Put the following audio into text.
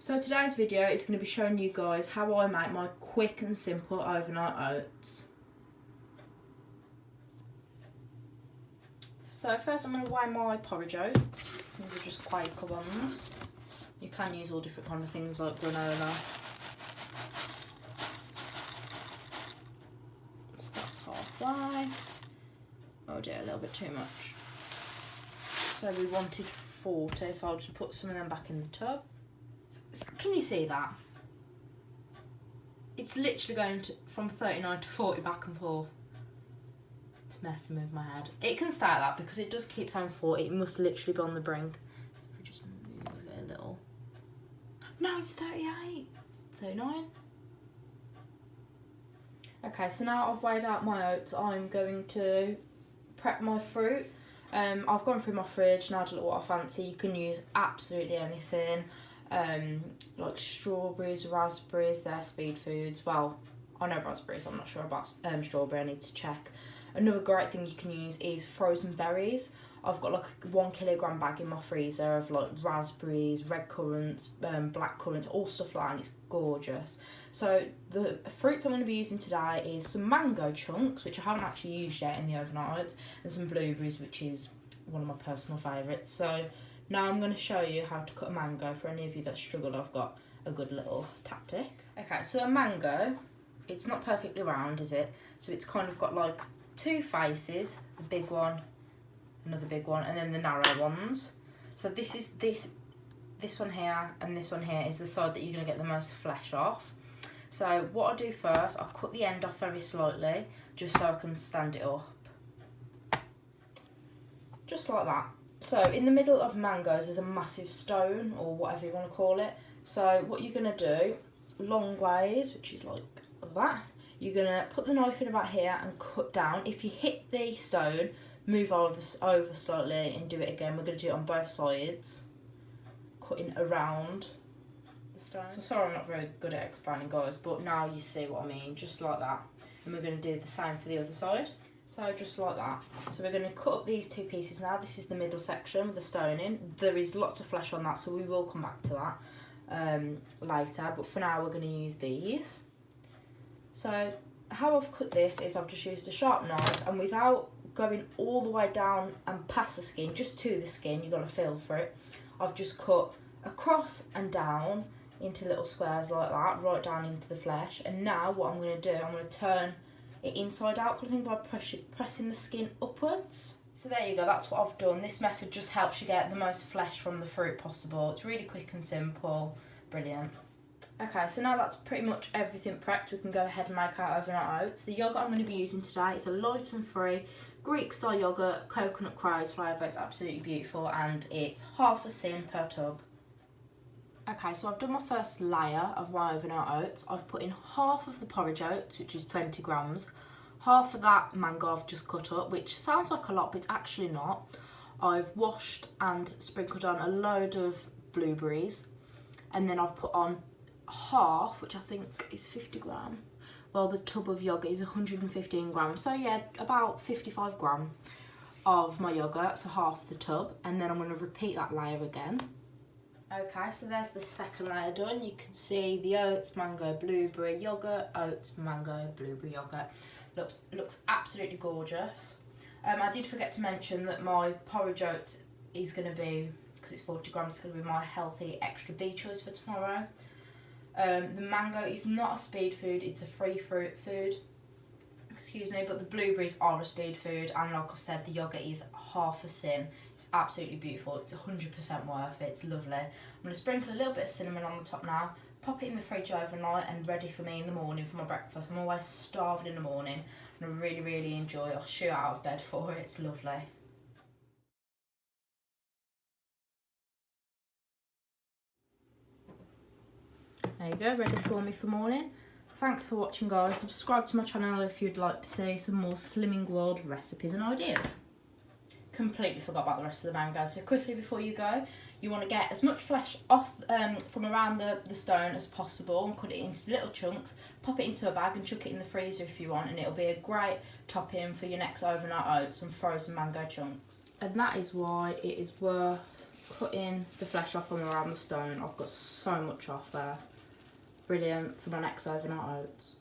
So today's video is going to be showing you guys how I make my quick and simple overnight oats. So first I'm going to weigh my porridge oats. These are just Quaker ones. You can use all different kind of things like granola. So that's halfway. Oh dear, a little bit too much. So we wanted 40, so I'll just put some of them back in the tub. Can you see that? It's literally going from 39 to 40 back and forth. It's messing with my head. It can stay like that because it does keep saying 40. It must literally be on the brink. So if we just move it a little. No, it's 38. 39. Okay, so now I've weighed out my oats, I'm going to prep my fruit. I've gone through my fridge and had a look at what I fancy. You can use absolutely anything. Like strawberries, raspberries, they're speed foods. Well, I know raspberries, I'm not sure about strawberry, I need to check. Another great thing you can use is frozen berries. I've got like a 1 kilogram bag in my freezer of like raspberries, red currants, black currants, all stuff like that, and it's gorgeous. So the fruits I'm going to be using today is some mango chunks, which I haven't actually used yet in the overnight oats, and some blueberries, which is one of my personal favourites. So now I'm going to show you how to cut a mango. For any of you that struggle, I've got a good little tactic. Okay, so a mango, it's not perfectly round, is it? So it's kind of got like two faces, the big one, another big one, and then the narrow ones. So this one here and this one here is the side that you're going to get the most flesh off. So what I do first, I cut the end off very slightly, just so I can stand it up. Just like that. So in the middle of mangoes is a massive stone, or whatever you want to call it. So what you're going to do, long ways, which is like that, you're going to put the knife in about here and cut down. If you hit the stone, move over slightly and do it again. We're going to do it on both sides, cutting around the stone. So sorry I'm not very good at explaining, guys, but now you see what I mean, just like that. And we're going to do the same for the other side. So just like that. So we're going to cut up these two pieces now. This is the middle section with the stone in. There is lots of flesh on that, so we will come back to that later. But for now, we're going to use these. So how I've cut this is I've just used a sharp knife, and without going all the way down and past the skin, just to the skin, you've got to feel for it. I've just cut across and down into little squares like that, right down into the flesh. And now what I'm going to do, I'm going to turn it inside out, I think, by pressing the skin upwards. So there you go, that's what I've done. This method just helps you get the most flesh from the fruit possible. It's really quick and simple, brilliant. Okay, so now that's pretty much everything prepped. We can go ahead and make our overnight oats. The yoghurt I'm going to be using today is a gluten-free Greek style yoghurt, coconut craze flavour. It's absolutely beautiful, and it's half a sin per tub. Okay, so I've done my first layer of my overnight oats. I've put in half of the porridge oats, which is 20 grams. Half of that mango I've just cut up, which sounds like a lot, but it's actually not. I've washed and sprinkled on a load of blueberries, and then I've put on half, which I think is 50 gram. Well, the tub of yoghurt is 115 grams, so yeah, about 55 gram of my yoghurt, so half the tub, and then I'm going to repeat that layer again. Okay, so there's the second layer done. You can see the oats, mango, blueberry, yoghurt, oats, mango, blueberry, yoghurt. Looks absolutely gorgeous. I did forget to mention that my porridge oats is going to be, because it's 40 grams, it's going to be my healthy extra B choice for tomorrow. The mango is not a speed food, it's a free fruit food. Excuse me, but the blueberries are a speed food, and like I've said, the yoghurt is half a sin. It's absolutely beautiful. It's 100% worth it. It's lovely. I'm going to sprinkle a little bit of cinnamon on the top now, pop it in the fridge overnight, and ready for me in the morning for my breakfast. I'm always starving in the morning, and I really, really enjoy it. I'll shoot out of bed for it. It's lovely. There you go, ready for me for morning. Thanks for watching, guys. Subscribe to my channel if you'd like to see some more Slimming World recipes and ideas. Completely forgot about the rest of the mango. So quickly before you go, you want to get as much flesh off from around the stone as possible and cut it into little chunks. Pop it into a bag and chuck it in the freezer if you want, and it'll be a great topping for your next overnight oats, some frozen mango chunks. And that is why it is worth cutting the flesh off from around the stone. I've got so much off there. Brilliant for my next overnight oats.